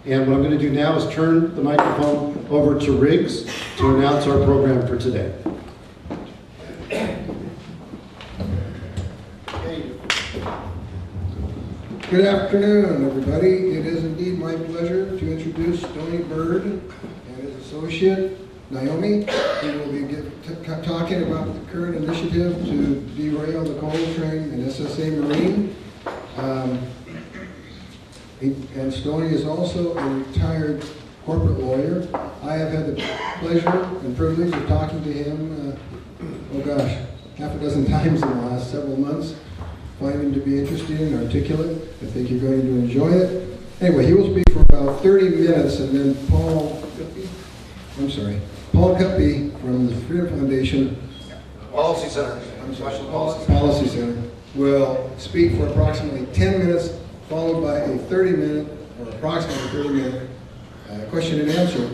And what I'm going to do now is turn the microphone over to Riggs to announce our program for today. Good afternoon, everybody. It is indeed my pleasure to introduce Stoney Bird and his associate, Naomi, who will be talking about the current initiative to derail the coal train in SSA Marine. And Stoney is also a retired corporate lawyer. I have had the pleasure and privilege of talking to him, half a dozen times in the last several months. Find him to be interesting and articulate. I think you're going to enjoy it. Anyway, he will speak for about 30 minutes, and then Paul Guppy from the Freedom Foundation Policy Center. Policy Center will speak for approximately 10 minutes, followed by a 30-minute or approximately 30-minute question and answer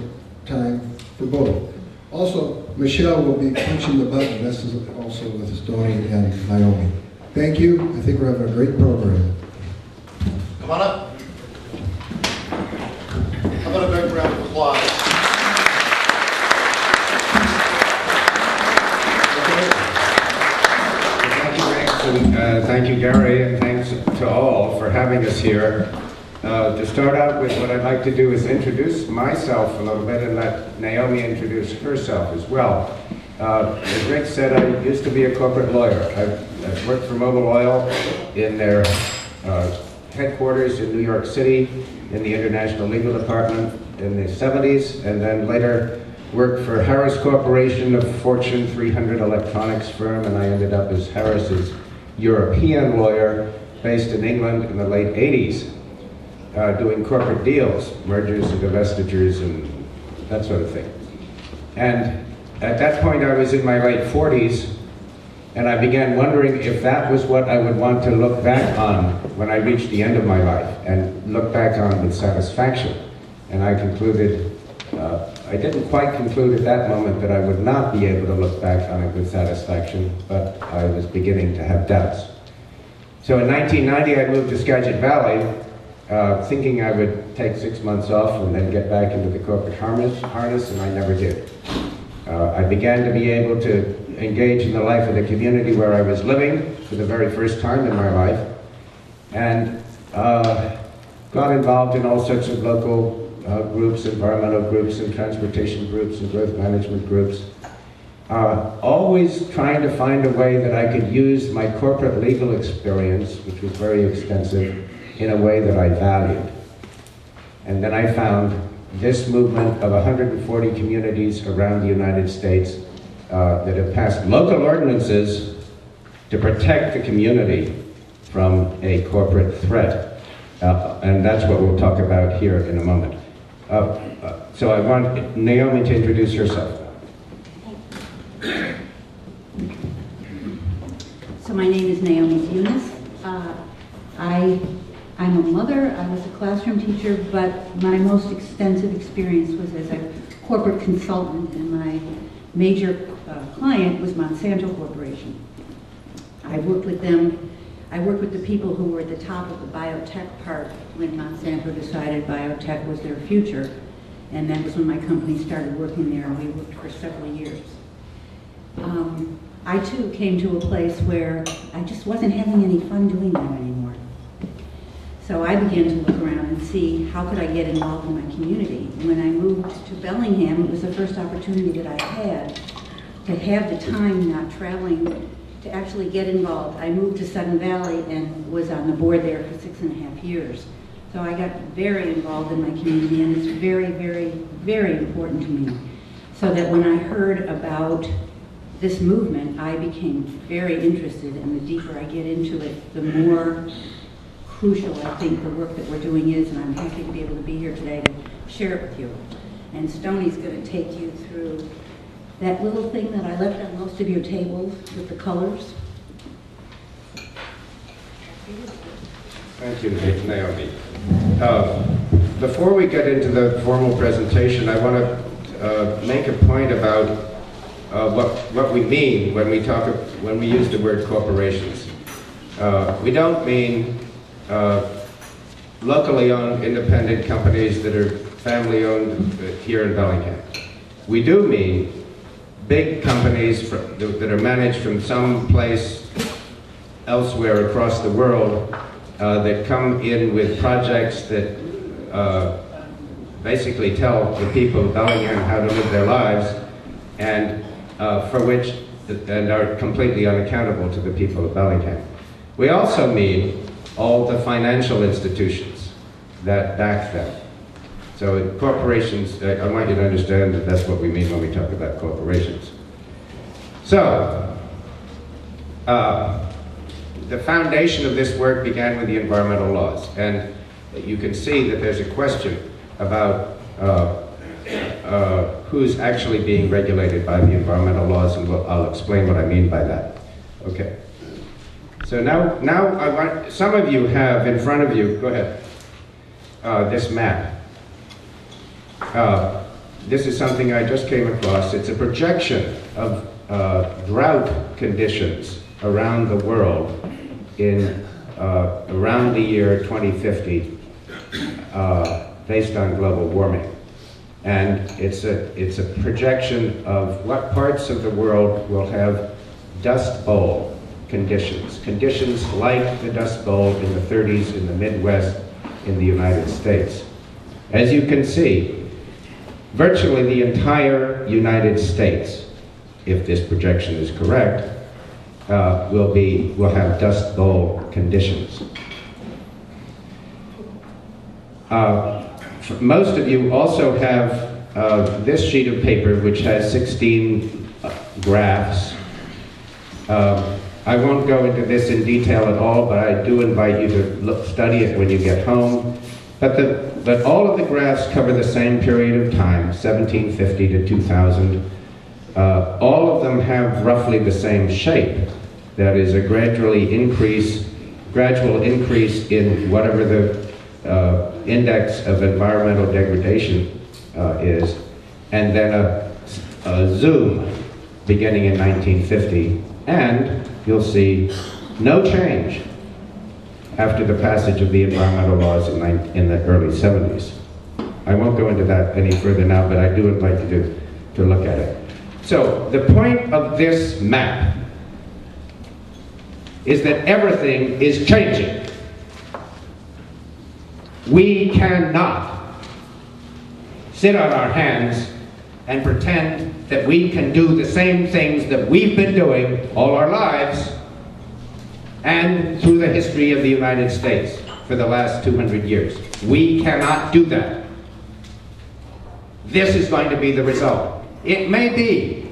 time for both. Also, Michelle will be punching the button. This is also with Stoney and Naomi. Thank you. I think we're having a great program. Come on up. How about a big round of applause? Thank you, Rex, and thank you, Gary, and thanks to all for having us here. To start out with, what I'd like to do is introduce myself a little bit and let Naomi introduce herself as well. As Rick said, I used to be a corporate lawyer. I've worked for Mobil Oil in their headquarters in New York City, in the International Legal Department in the 70s, and then later worked for Harris Corporation, a Fortune 300 electronics firm, and I ended up as Harris's European lawyer based in England in the late 80s, doing corporate deals, mergers and divestitures and that sort of thing. And at that point, I was in my late 40s, and I began wondering if that was what I would want to look back on when I reached the end of my life, and look back on with satisfaction. And I concluded, I didn't quite conclude at that moment that I would not be able to look back on it with satisfaction, but I was beginning to have doubts. So in 1990, I moved to Skagit Valley, thinking I would take 6 months off and then get back into the corporate harness, and I never did. I began to be able to engage in the life of the community where I was living for the very first time in my life, and got involved in all sorts of local groups, environmental groups and transportation groups and growth management groups, always trying to find a way that I could use my corporate legal experience, which was very extensive, in a way that I valued. And then I found this movement of 140 communities around the United States that have passed local ordinances to protect the community from a corporate threat. And that's what we'll talk about here in a moment. So I want Naomi to introduce herself. So my name is Naomi Eunice. I'm a mother, I was a classroom teacher, but my most extensive experience was as a corporate consultant, and my major client was Monsanto Corporation. I worked with them, I worked with the people who were at the top of the biotech part when Monsanto decided biotech was their future, and that was when my company started working there, and we worked for several years. I too came to a place where I just wasn't having any fun doing that anymore. So I began to look around and see how could I get involved in my community. When I moved to Bellingham, it was the first opportunity that I had to have the time not traveling to actually get involved. I moved to Sudden Valley and was on the board there for 6.5 years. So I got very involved in my community, and it's very, very, very important to me. So that when I heard about this movement, I became very interested, and the deeper I get into it, the more crucial I think the work that we're doing is, and I'm happy to be able to be here today to share it with you. And Stoney's going to take you through that little thing that I left on most of your tables with the colors. Thank you, Naomi. Before we get into the formal presentation, I want to make a point about what we mean when we use the word corporations. We don't mean locally owned independent companies that are family owned here in Bellingham. We do mean big companies that are managed from some place elsewhere across the world that come in with projects that basically tell the people of Bellingham how to live their lives, and for which and are completely unaccountable to the people of Bellingham. We also mean all the financial institutions that back them. So corporations, I want you to understand that that's what we mean when we talk about corporations. So, the foundation of this work began with the environmental laws, and you can see that there's a question about who's actually being regulated by the environmental laws, and I'll explain what I mean by that. Okay. So now I want, some of you have in front of you, go ahead, this map. This is something I just came across. It's a projection of drought conditions around the world in around the year 2050 based on global warming. And it's a projection of what parts of the world will have Dust Bowl conditions like the Dust Bowl in the 30s in the Midwest in the United States. As you can see, virtually the entire United States, if this projection is correct, will have Dust Bowl conditions. Most of you also have this sheet of paper, which has 16 graphs. I won't go into this in detail at all, but I do invite you to study it when you get home. But all of the graphs cover the same period of time, 1750 to 2000. All of them have roughly the same shape. That is a gradual increase in whatever the index of environmental degradation is, and then a zoom beginning in 1950, and you'll see no change after the passage of the environmental laws in the early 70s. I won't go into that any further now, but I do invite you to look at it. So the point of this map is that everything is changing. We cannot sit on our hands and pretend that we can do the same things that we've been doing all our lives and through the history of the United States for the last 200 years. We cannot do that. This is going to be the result. It may be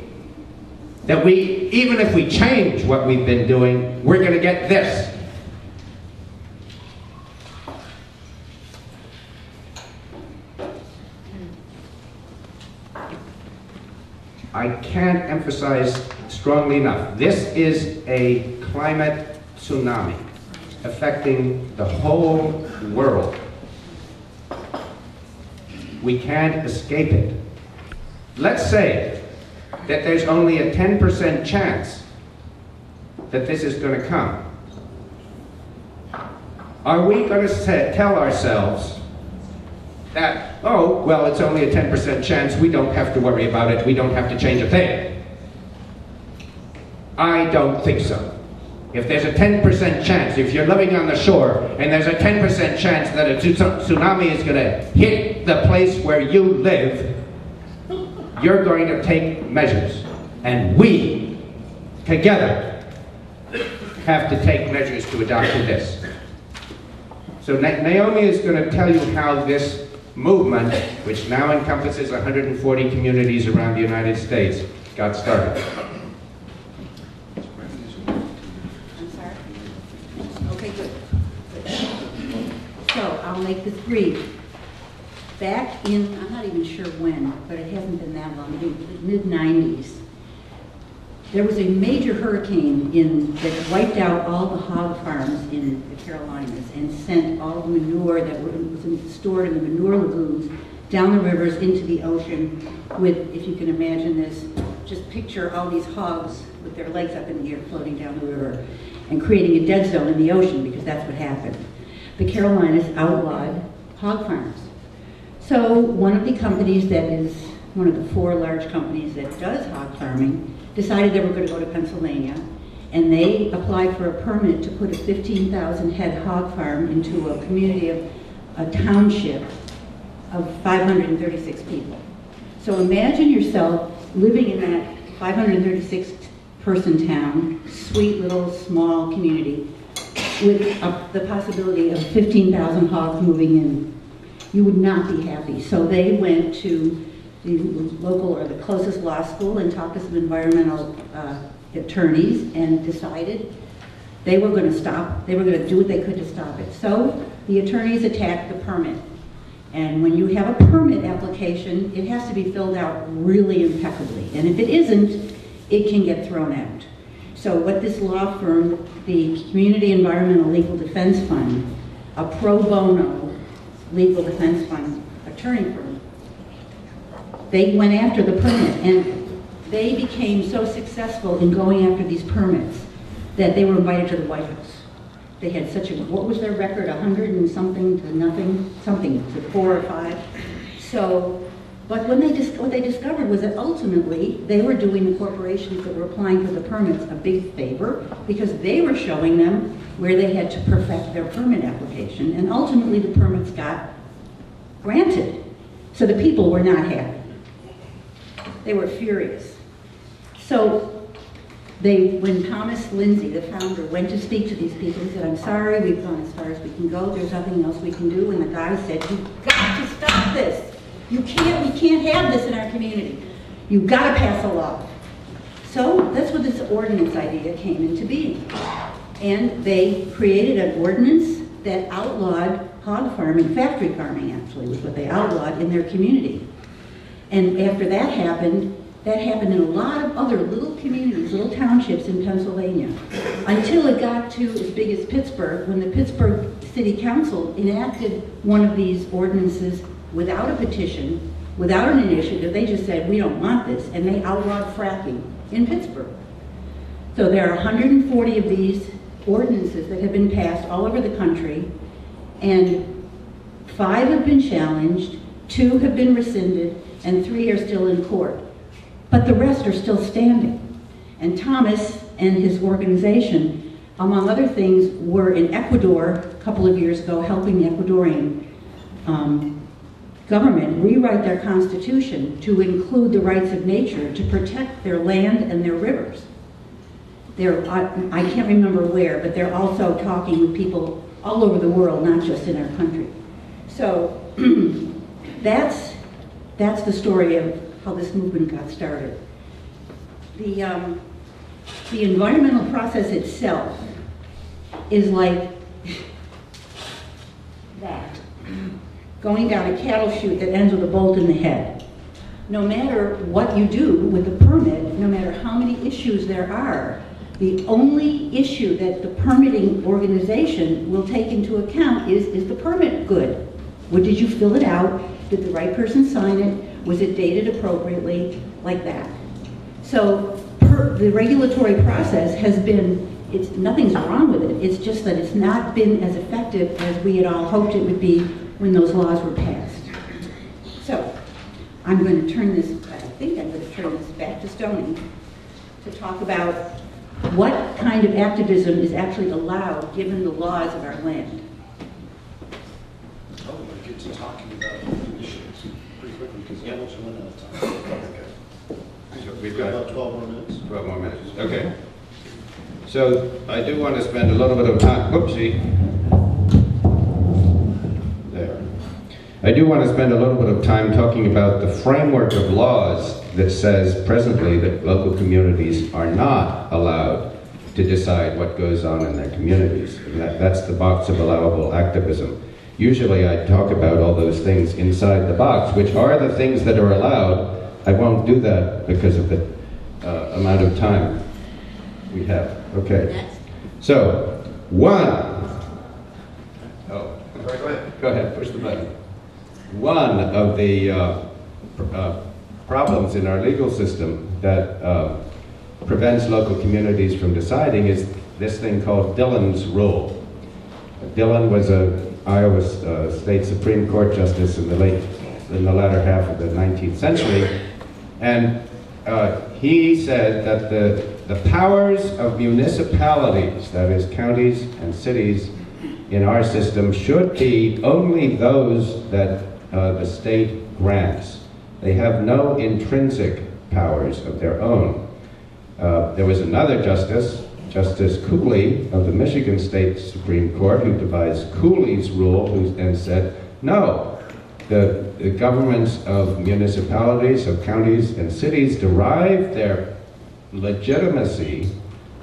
that even if we change what we've been doing, we're going to get this. I can't emphasize strongly enough. This is a climate tsunami affecting the whole world. We can't escape it. Let's say that there's only a 10% chance that this is going to come. Are we going to tell ourselves that, oh, well, it's only a 10% chance, we don't have to worry about it, we don't have to change a thing? I don't think so. If there's a 10% chance, if you're living on the shore, and there's a 10% chance that a tsunami is going to hit the place where you live, you're going to take measures. And we, together, have to take measures to adapt to this. So Naomi is going to tell you how this movement, which now encompasses 140 communities around the United States, got started. I'm sorry? Okay, good. So I'll make this brief. Back in, I'm not even sure when, but it hasn't been that long, the mid-90s, there was a major hurricane that wiped out all the hog farms in the Carolinas and sent all the manure that was stored in the manure lagoons down the rivers into the ocean with, if you can imagine this, just picture all these hogs with their legs up in the air floating down the river and creating a dead zone in the ocean, because that's what happened. the Carolinas outlawed hog farms. So one of the companies that is one of the 4 large companies that does hog farming decided they were going to go to Pennsylvania, and they applied for a permit to put a 15,000 head hog farm into a community of a township of 536 people. So imagine yourself living in that 536 person town, sweet little small community, with the possibility of 15,000 hogs moving in. You would not be happy. So they went to the local or the closest law school and talked to some environmental attorneys and decided they were going to stop, they were going to do what they could to stop it. So the attorneys attacked the permit. And when you have a permit application, it has to be filled out really impeccably. And if it isn't, it can get thrown out. So what this law firm, the Community Environmental Legal Defense Fund, a pro bono legal defense fund attorney firm, they went after the permit, and they became so successful in going after these permits that they were invited to the White House. They had such a, what was their record, 100 and something to nothing, something to 4 or 5. So, but when what they discovered was that ultimately they were doing the corporations that were applying for the permits a big favor, because they were showing them where they had to perfect their permit application, and ultimately the permits got granted. So the people were not happy. They were furious. So when Thomas Lindsay, the founder, went to speak to these people, he said, "I'm sorry, we've gone as far as we can go. There's nothing else we can do." And the guy said, "You've got to stop this. We can't have this in our community. You've got to pass a law." So that's where this ordinance idea came into being. And they created an ordinance that outlawed hog farming, factory farming actually, was what they outlawed in their community. And after that happened in a lot of other little communities, little townships in Pennsylvania, until it got to as big as Pittsburgh, when the Pittsburgh City Council enacted one of these ordinances without a petition, without an initiative. They just said, "We don't want this," and they outlawed fracking in Pittsburgh. So there are 140 of these ordinances that have been passed all over the country, and 5 have been challenged, 2 have been rescinded, and 3 are still in court. But the rest are still standing. And Thomas and his organization, among other things, were in Ecuador a couple of years ago helping the Ecuadorian government rewrite their constitution to include the rights of nature to protect their land and their rivers. I can't remember where, but they're also talking with people all over the world, not just in our country. So that's the story of how this movement got started. The environmental process itself is like that, going down a cattle chute that ends with a bolt in the head. No matter what you do with the permit, no matter how many issues there are, the only issue that the permitting organization will take into account is the permit good? Did you fill it out? Did the right person sign it? Was it dated appropriately? Like that. So the regulatory process has been, nothing's wrong with it. It's just that it's not been as effective as we had all hoped it would be when those laws were passed. So I'm going to turn this, I think I'm going to turn this back to Stoney to talk about what kind of activism is actually allowed given the laws of our land. Oh, we're get to talking about issues pretty quickly because I almost run out of time. So we've We've got got about 12 more minutes. 12 more minutes. Okay. So I do want to spend a little bit of time. Whoopsie. There. I do want to spend a little bit of time talking about the framework of laws that says presently that local communities are not allowed to decide what goes on in their communities. And that's the box of allowable activism. Usually I talk about all those things inside the box, which are the things that are allowed. I won't do that because of the amount of time we have. Okay. So, go ahead, push the button. One of the problems in our legal system that prevents local communities from deciding is this thing called Dillon's Rule. Dillon was a Iowa State Supreme Court justice in the latter half of the 19th century, and he said that the powers of municipalities, that is counties and cities in our system, should be only those that the state grants. They have no intrinsic powers of their own. There was another justice, Justice Cooley of the Michigan State Supreme Court, who devised Cooley's rule and said, no, the governments of municipalities, of counties and cities derive their legitimacy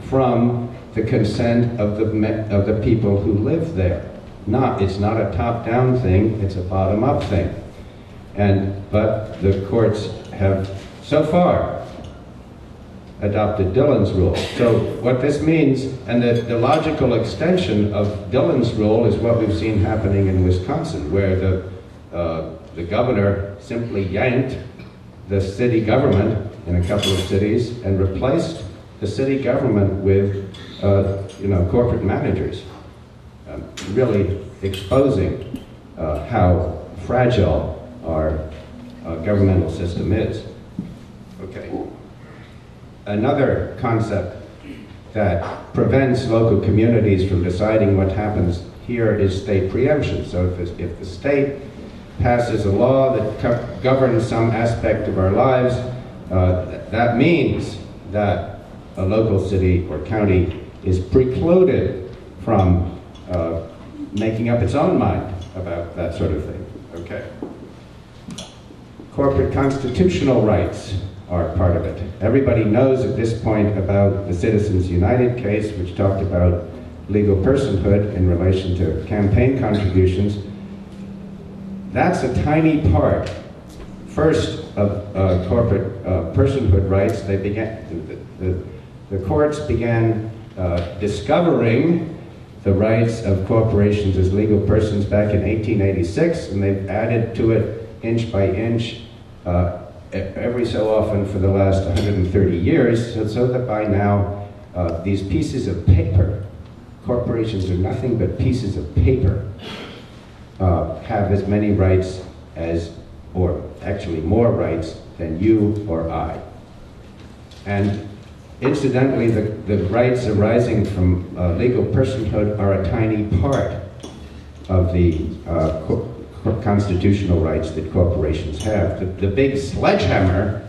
from the consent of the people who live there. It's not a top-down thing, it's a bottom-up thing. But the courts have so far adopted Dillon's rule. So what this means, and the logical extension of Dillon's rule, is what we've seen happening in Wisconsin, where the governor simply yanked the city government in a couple of cities and replaced the city government with corporate managers, really exposing how fragile our governmental system is. Okay. Another concept that prevents local communities from deciding what happens here is state preemption. So if the state passes a law that governs some aspect of our lives, that means that a local city or county is precluded from making up its own mind about that sort of thing. Okay. Corporate constitutional rights are part of it. Everybody knows at this point about the Citizens United case, which talked about legal personhood in relation to campaign contributions. That's a tiny part, first, of corporate personhood rights. The courts began discovering the rights of corporations as legal persons back in 1886, and they've added to it inch by inch every so often for the last 130 years, so that by now these pieces of paper, corporations are nothing but pieces of paper, have as many rights as, or actually more rights than you or I. And incidentally, the rights arising from legal personhood are a tiny part of the constitutional rights that corporations have. The big sledgehammer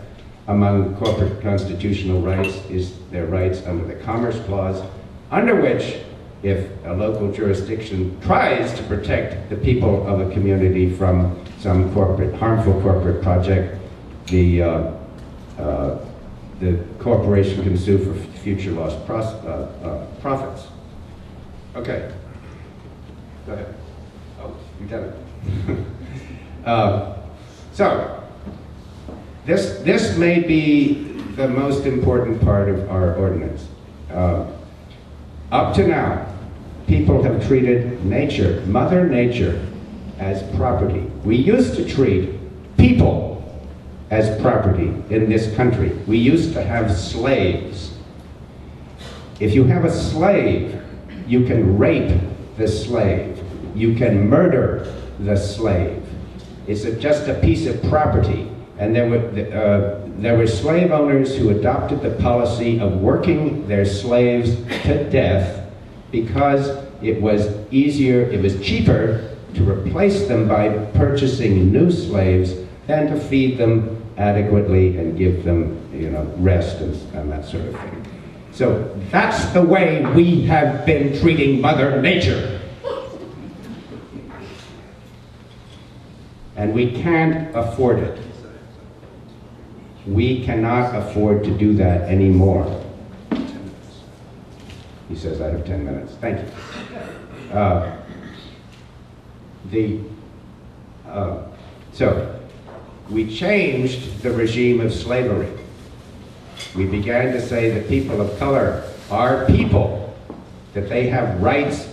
among corporate constitutional rights is their rights under the Commerce Clause, under which, if a local jurisdiction tries to protect the people of a community from some harmful corporate project, the corporation can sue for future lost profits. Okay, go ahead. Oh, you done it. So, this may be the most important part of our ordinance. Up to now, people have treated nature, Mother Nature, as property. We used to treat people as property in this country. We used to have slaves. If you have a slave, you can rape the slave. You can murder the slave. It's just a piece of property. And there were slave owners who adopted the policy of working their slaves to death because it was easier, it was cheaper to replace them by purchasing new slaves than to feed them adequately and give them, rest and that sort of thing. So that's the way we have been treating Mother Nature. And we can't afford it. We cannot afford to do that anymore. He says I have 10 minutes. Thank you. So, we changed the regime of slavery. We began to say that people of color are people, that they have rights